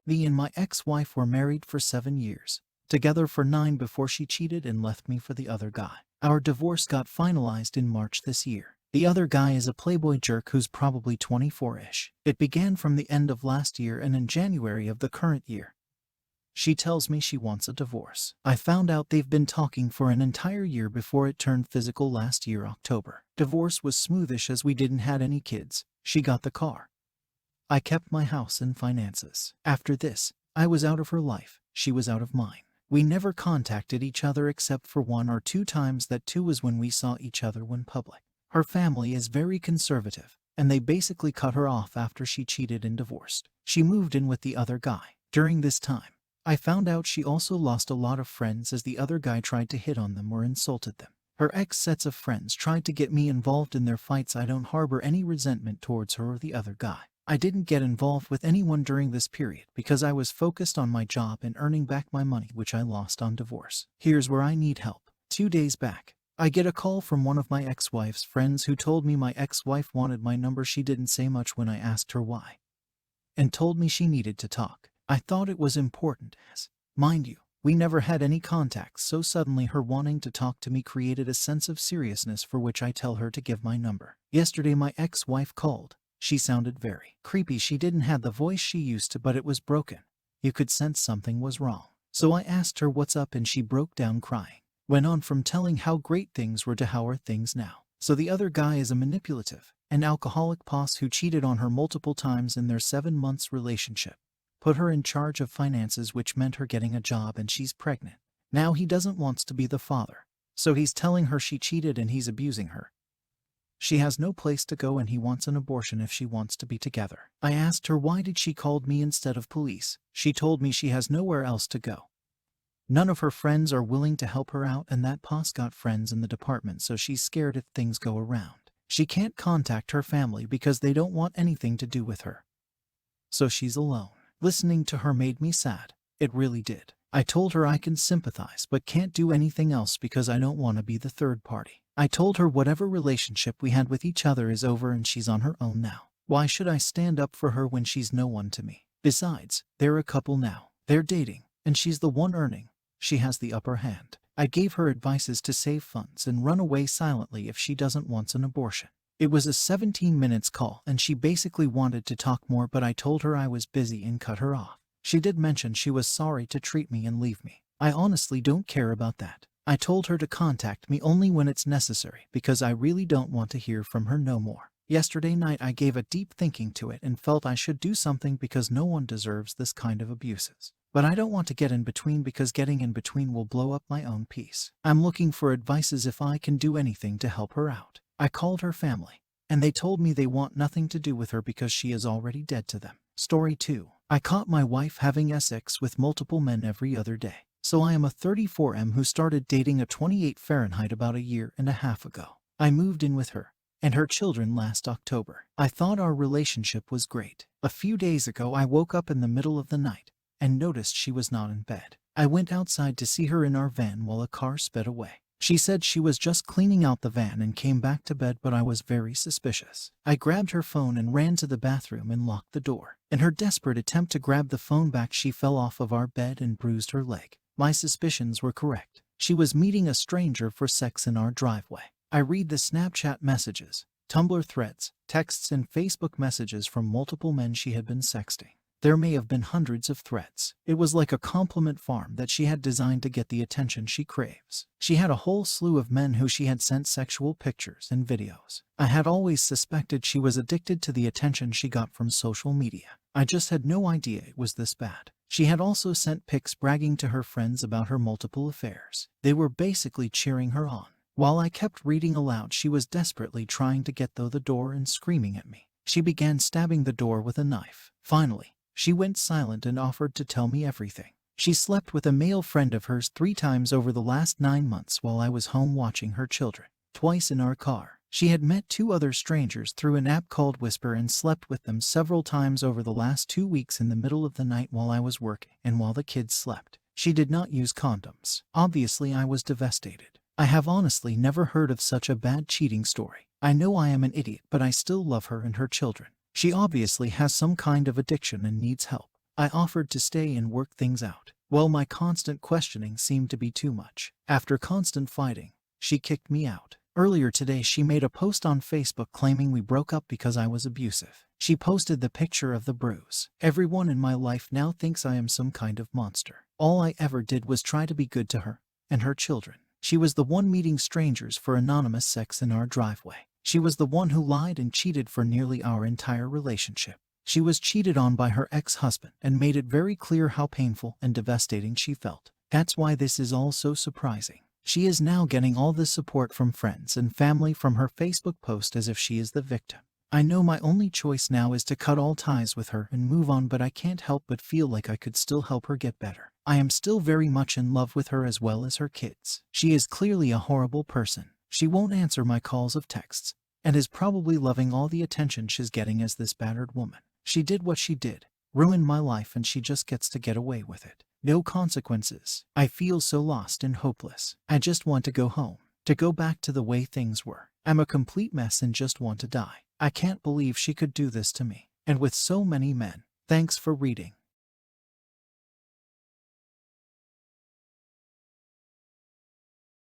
Me and my ex-wife were married for 7 years, together for 9 before she cheated and left me for the other guy. Our divorce got finalized in March this year. The other guy is a playboy jerk who's probably 24-ish. It began from the end of last year and in January of the current year. She tells me she wants a divorce. I found out they've been talking for an entire year before it turned physical last year October. Divorce was smoothish as we didn't had any kids. She got the car. I kept my house and finances. After this, I was out of her life. She was out of mine. We never contacted each other except for 1 or 2 times. That too was when we saw each other when public. Her family is very conservative, and they basically cut her off after she cheated and divorced. She moved in with the other guy. During this time, I found out she also lost a lot of friends as the other guy tried to hit on them or insulted them. Her ex sets of friends tried to get me involved in their fights. I don't harbor any resentment towards her or the other guy. I didn't get involved with anyone during this period because I was focused on my job and earning back my money which I lost on divorce. Here's where I need help. 2 days back, I get a call from one of my ex-wife's friends who told me my ex-wife wanted my number. She didn't say much when I asked her why, and told me she needed to talk. I thought it was important as, mind you, we never had any contacts, so suddenly her wanting to talk to me created a sense of seriousness for which I tell her to give my number. Yesterday my ex-wife called. She sounded very creepy. She didn't have the voice she used to, but it was broken. You could sense something was wrong. So I asked her what's up and she broke down crying. Went on from telling how great things were to how are things now. So the other guy is a manipulative and alcoholic boss who cheated on her multiple times in their 7 months relationship. Put her in charge of finances, which meant her getting a job, and she's pregnant. Now he doesn't want to be the father. So he's telling her she cheated and he's abusing her. She has no place to go and he wants an abortion if she wants to be together. I asked her why did she called me instead of police. She told me she has nowhere else to go. None of her friends are willing to help her out, and that boss got friends in the department, so she's scared if things go around. She can't contact her family because they don't want anything to do with her. So she's alone. Listening to her made me sad. It really did. I told her I can sympathize but can't do anything else because I don't want to be the third party. I told her whatever relationship we had with each other is over and she's on her own now. Why should I stand up for her when she's no one to me? Besides, they're a couple now. They're dating, and she's the one earning. She has the upper hand. I gave her advices to save funds and run away silently if she doesn't want an abortion. It was a 17 minutes call and she basically wanted to talk more, but I told her I was busy and cut her off. She did mention she was sorry to treat me and leave me. I honestly don't care about that. I told her to contact me only when it's necessary because I really don't want to hear from her no more. Yesterday night I gave a deep thinking to it and felt I should do something because no one deserves this kind of abuses. But I don't want to get in between because getting in between will blow up my own peace. I'm looking for advices if I can do anything to help her out. I called her family, and they told me they want nothing to do with her because she is already dead to them. Story 2. I caught my wife having sex with multiple men every other day. So I am a 34M who started dating a 28 Fahrenheit about a year and a half ago. I moved in with her and her children last October. I thought our relationship was great. A few days ago I woke up in the middle of the night and noticed she was not in bed. I went outside to see her in our van while a car sped away. She said she was just cleaning out the van and came back to bed, but I was very suspicious. I grabbed her phone and ran to the bathroom and locked the door. In her desperate attempt to grab the phone back, she fell off of our bed and bruised her leg. My suspicions were correct. She was meeting a stranger for sex in our driveway. I read the Snapchat messages, Tumblr threads, texts, and Facebook messages from multiple men she had been sexting. There may have been hundreds of threads. It was like a compliment farm that she had designed to get the attention she craves. She had a whole slew of men who she had sent sexual pictures and videos. I had always suspected she was addicted to the attention she got from social media. I just had no idea it was this bad. She had also sent pics bragging to her friends about her multiple affairs. They were basically cheering her on. While I kept reading aloud, she was desperately trying to get through the door and screaming at me. She began stabbing the door with a knife. Finally, she went silent and offered to tell me everything. She slept with a male friend of hers 3 times over the last 9 months while I was home watching her children. Twice in our car. She had met 2 other strangers through an app called Whisper and slept with them several times over the last 2 weeks in the middle of the night while I was working and while the kids slept. She did not use condoms. Obviously, I was devastated. I have honestly never heard of such a bad cheating story. I know I am an idiot, but I still love her and her children. She obviously has some kind of addiction and needs help. I offered to stay and work things out. Well, my constant questioning seemed to be too much. After constant fighting, she kicked me out. Earlier today, she made a post on Facebook claiming we broke up because I was abusive. She posted the picture of the bruise. Everyone in my life now thinks I am some kind of monster. All I ever did was try to be good to her and her children. She was the one meeting strangers for anonymous sex in our driveway. She was the one who lied and cheated for nearly our entire relationship. She was cheated on by her ex-husband and made it very clear how painful and devastating she felt. That's why this is all so surprising. She is now getting all the support from friends and family from her Facebook post as if she is the victim. I know my only choice now is to cut all ties with her and move on, but I can't help but feel like I could still help her get better. I am still very much in love with her as well as her kids. She is clearly a horrible person. She won't answer my calls of texts and is probably loving all the attention she's getting as this battered woman. She did what she did, ruined my life, and she just gets to get away with it. No consequences. I feel so lost and hopeless. I just want to go home, to go back to the way things were. I'm a complete mess and just want to die. I can't believe she could do this to me. And with so many men. Thanks for reading.